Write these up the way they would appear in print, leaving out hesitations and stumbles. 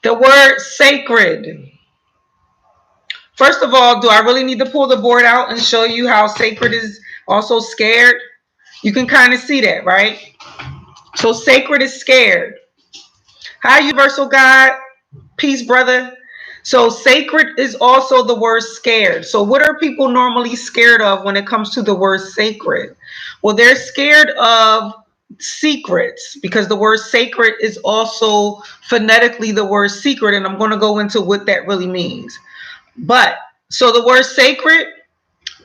The word sacred. First of all, do I really need to pull the board out and show you how sacred is also scared? You can kind of see that, right? So sacred is scared. Hi, universal God. Peace, brother. So sacred is also the word scared. So what are people normally scared of when it comes to the word sacred? Well, they're scared of secrets because the word sacred is also phonetically the word secret, and I'm going to go into what that really means. But so the word sacred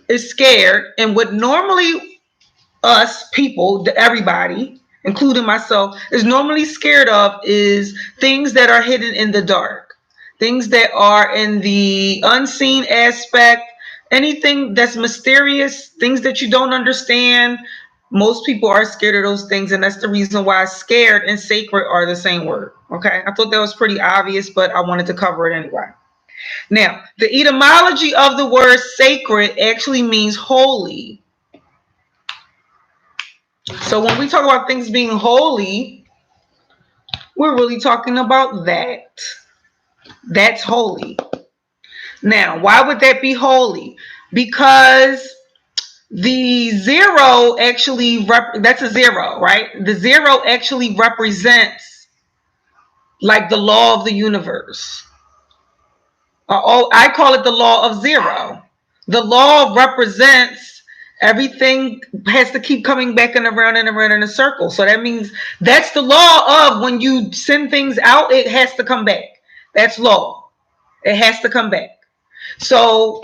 is scared, and what normally us people, everybody, including myself, is normally scared of is things that are hidden in the dark, things that are in the unseen aspect, anything that's mysterious, things that you don't understand. Most people are scared of those things, and that's the reason why scared and sacred are the same word. Okay, I thought that was pretty obvious, but I wanted to cover it anyway. Now, the etymology of the word sacred actually means holy. So when we talk about things being holy, we're really talking about that. That's holy. Now, why would that be holy? Because the zero actually, that's a zero, right? The zero actually represents like the law of the universe. I call it the law of zero. The law represents everything has to keep coming back and around in a circle. So that means that's the law of when you send things out, it has to come back. That's law. It has to come back. So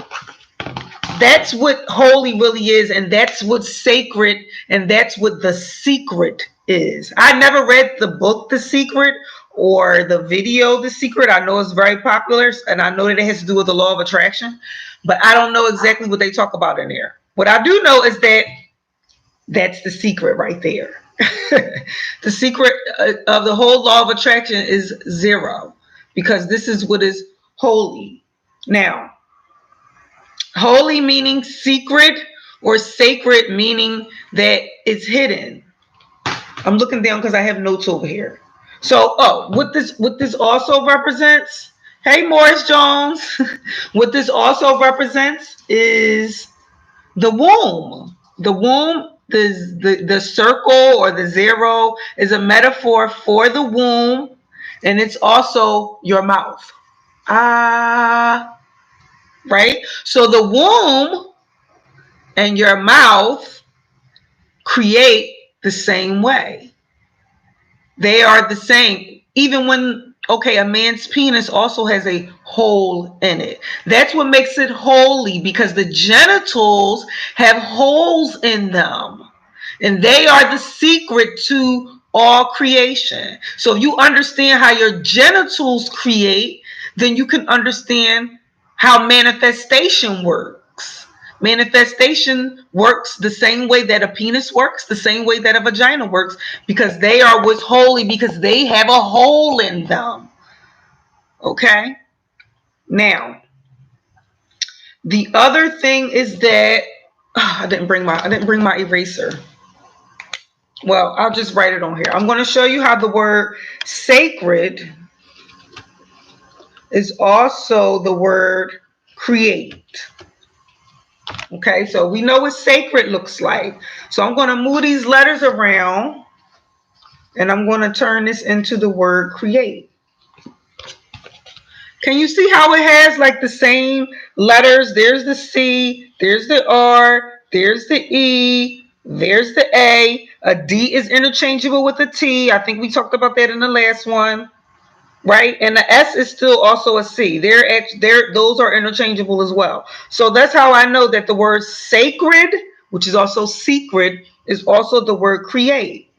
that's what holy really is, and that's what's sacred, and that's what the secret is. I never read the book The Secret or the video The Secret. I know it's very popular, and I know that it has to do with the law of attraction, but I don't know exactly what they talk about in there. What I do know is that that's the secret right there. The secret of the whole law of attraction is zero, because this is what is holy. Now, holy meaning secret, or sacred meaning that it's hidden. I'm looking down because I have notes over here. So, what this also represents, hey Morris Jones, what this also represents is the womb. The womb, the circle or the zero is a metaphor for the womb, and it's also your mouth. Right? So the womb and your mouth create the same way. They are the same. Even when, okay, a man's penis also has a hole in it. That's what makes it holy, because the genitals have holes in them. And they are the secret to all creation. So if you understand how your genitals create, then you can understand how manifestation works. Manifestation works the same way that a penis works, the same way that a vagina works, because they are what's holy, because they have a hole in them. Okay? Now, the other thing is that I didn't bring my eraser. Well, I'll just write it on here. I'm going to show you how the word sacred is also the word create. Okay, so we know what sacred looks like. So I'm going to move these letters around, and I'm going to turn this into the word create. Can you see how it has like the same letters? There's the C, there's the R, there's the E, there's the A. A D is interchangeable with a T. I think we talked about that in the last one, right? And the S is still also a C. Those are interchangeable as well. So that's how I know that the word sacred, which is also secret, is also the word create.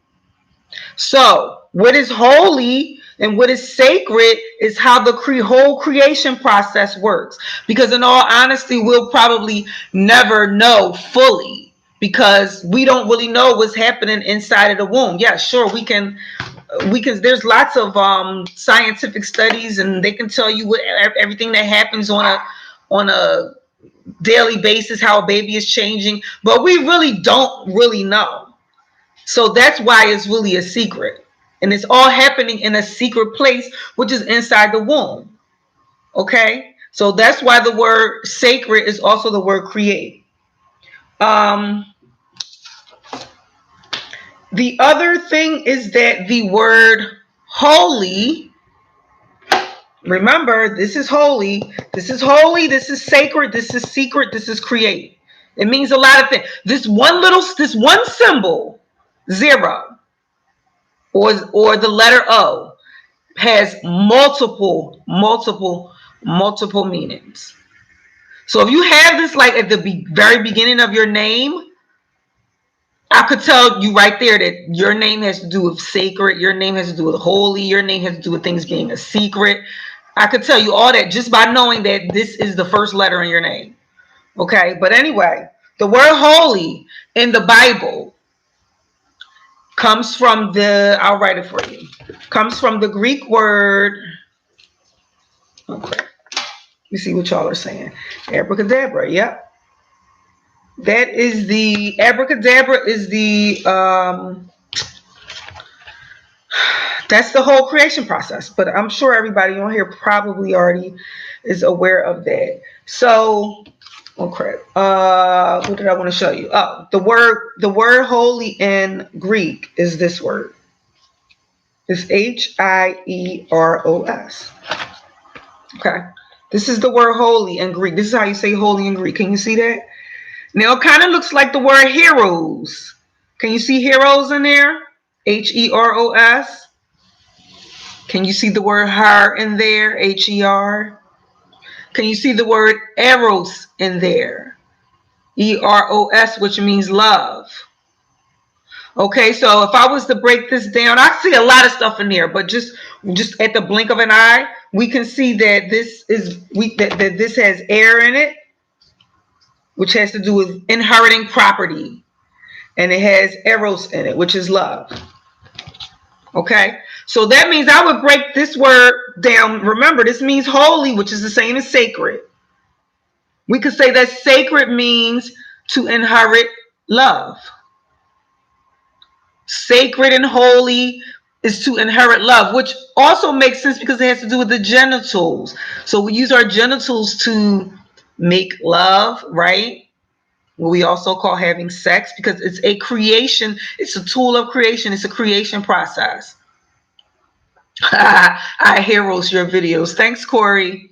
So what is holy and what is sacred is how the whole creation process works. Because in all honesty, we'll probably never know fully, because we don't really know what's happening inside of the womb. Yeah, sure, we can there's lots of scientific studies, and they can tell you what everything that happens on a daily basis, how a baby is changing, but we really don't really know. So that's why it's really a secret. And it's all happening in a secret place, which is inside the womb. Okay? So that's why the word sacred is also the word create. The other thing is that the word holy, remember, this is holy, this is holy, this is sacred, this is secret, this is create. It means a lot of things. This one symbol, 0, or the letter O, has multiple meanings. So if you have this like at the very beginning of your name, I could tell you right there that your name has to do with sacred, your name has to do with holy, your name has to do with things being a secret. I could tell you all that just by knowing that this is the first letter in your name. Okay, but anyway, the word holy in the Bible comes from I'll write it for you, comes from the Greek word, okay, you see what y'all are saying, abracadabra, yep. That is the, abracadabra is the, that's the whole creation process. But I'm sure everybody on here probably already is aware of that. So, oh crap. What did I want to show you? Oh, the word holy in Greek is this word. It's Hieros. Okay. This is the word holy in Greek. This is how you say holy in Greek. Can you see that? Now it kind of looks like the word heroes. Can you see heroes in there? Heros. Can you see the word her in there? Her. Can you see the word eros in there? Eros, which means love. Okay, so if I was to break this down, I see a lot of stuff in here, but just at the blink of an eye, we can see that this is that this has air in it, which has to do with inheriting property, and it has eros in it, which is love. Okay, so that means I would break this word down. Remember, this means holy, which is the same as sacred. We could say that sacred means to inherit love. Sacred and holy is to inherit love, which also makes sense because it has to do with the genitals. So we use our genitals to make love, right? What we also call having sex, because it's a creation. It's a tool of creation. It's a creation process. I heroes your videos. Thanks, Corey.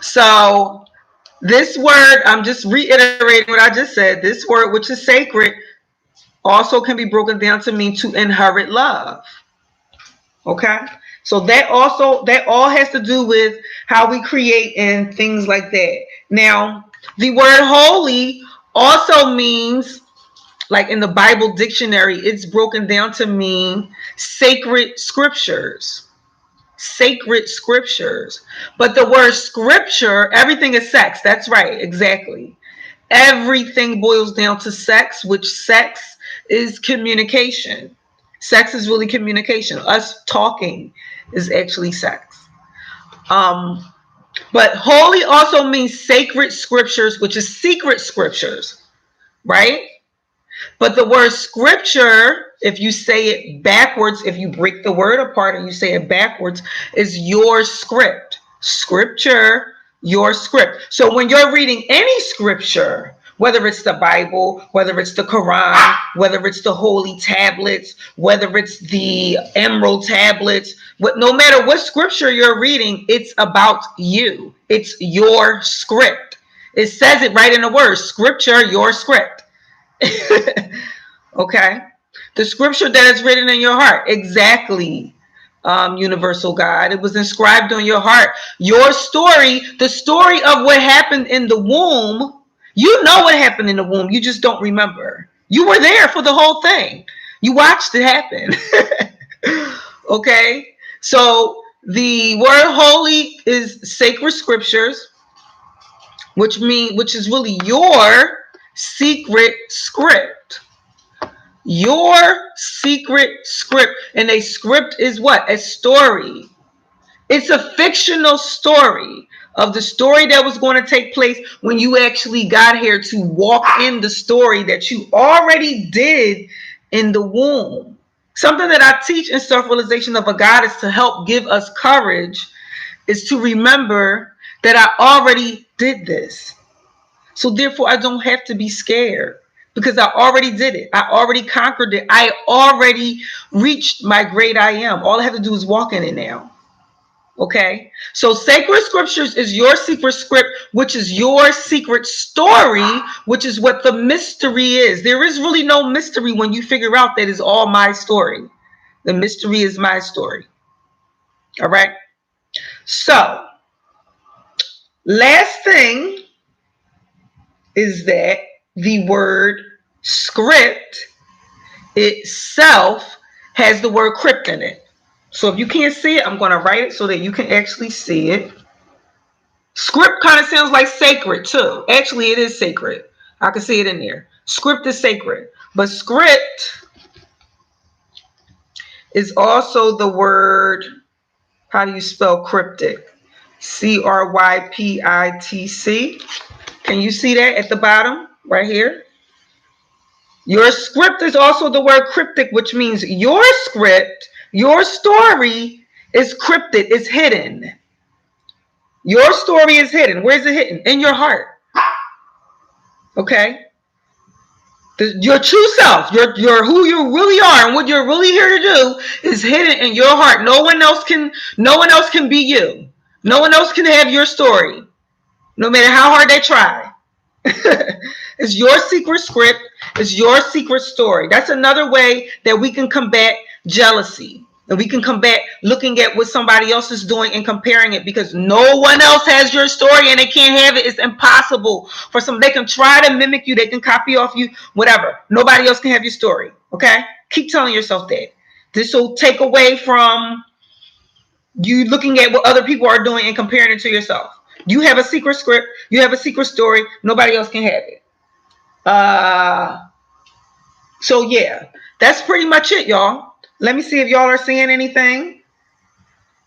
So this word, I'm just reiterating what I just said. This word, which is sacred, also can be broken down to mean to inherit love. Okay, so that all has to do with how we create and things like that. Now, the word holy also means, like in the Bible dictionary, it's broken down to mean sacred scriptures. Sacred scriptures. But the word scripture, everything is sex. That's right, exactly. Everything boils down to sex, which sex is communication. Sex is really communication. Us talking is actually sex. But holy also means sacred scriptures, which is secret scriptures, right? But the word scripture, if you say it backwards, if you break the word apart and you say it backwards, is your script. Scripture, your script. So when you're reading any scripture, whether it's the Bible, whether it's the Quran, whether it's the holy tablets, whether it's the emerald tablets, no matter what scripture you're reading, it's about you. It's your script. It says it right in the word, scripture, your script. Okay, the scripture that is written in your heart, exactly. Universal God, it was inscribed on your heart. Your story, the story of what happened in the womb, you know what happened in the womb, you just don't remember. You were there for the whole thing, you watched it happen. Okay, so the word holy is sacred scriptures, which is really your secret script. Your secret script. And a script is what? A story. It's a fictional story of the story that was going to take place when you actually got here to walk in the story that you already did in the womb. Something that I teach in self-realization of a goddess to help give us courage is to remember that I already did this. So therefore, I don't have to be scared because I already did it. I already conquered it. I already reached my great I am. All I have to do is walk in it now. Okay? So sacred scriptures is your secret script, which is your secret story, which is what the mystery is. There is really no mystery when you figure out that it's all my story. The mystery is my story. All right? So, last thing is that the word script itself has the word crypt in it. So if you can't see it, I'm going to write it so that you can actually see it. Script kind of sounds like sacred too. Actually, it is sacred. I can see it in there. Script is sacred. But script is also the word, how do you spell cryptic? CRYPITC. Can you see that at the bottom right here? Your script is also the word cryptic, which means your script, your story is cryptic, it's hidden. Your story is hidden. Where's it hidden? In your heart. Okay? Your true self, your who you really are and what you're really here to do is hidden in your heart. No one else can be you. No one else can have your story. No matter how hard they try. It's your secret script. It's your secret story. That's another way that we can combat jealousy. And we can combat looking at what somebody else is doing and comparing it, because no one else has your story and they can't have it. It's impossible for some. They can try to mimic you. They can copy off you, whatever. Nobody else can have your story. Okay? Keep telling yourself that. This will take away from you looking at what other people are doing and comparing it to yourself. You have a secret script. You have a secret story. Nobody else can have it. So yeah, that's pretty much it, y'all. Let me see if y'all are seeing anything.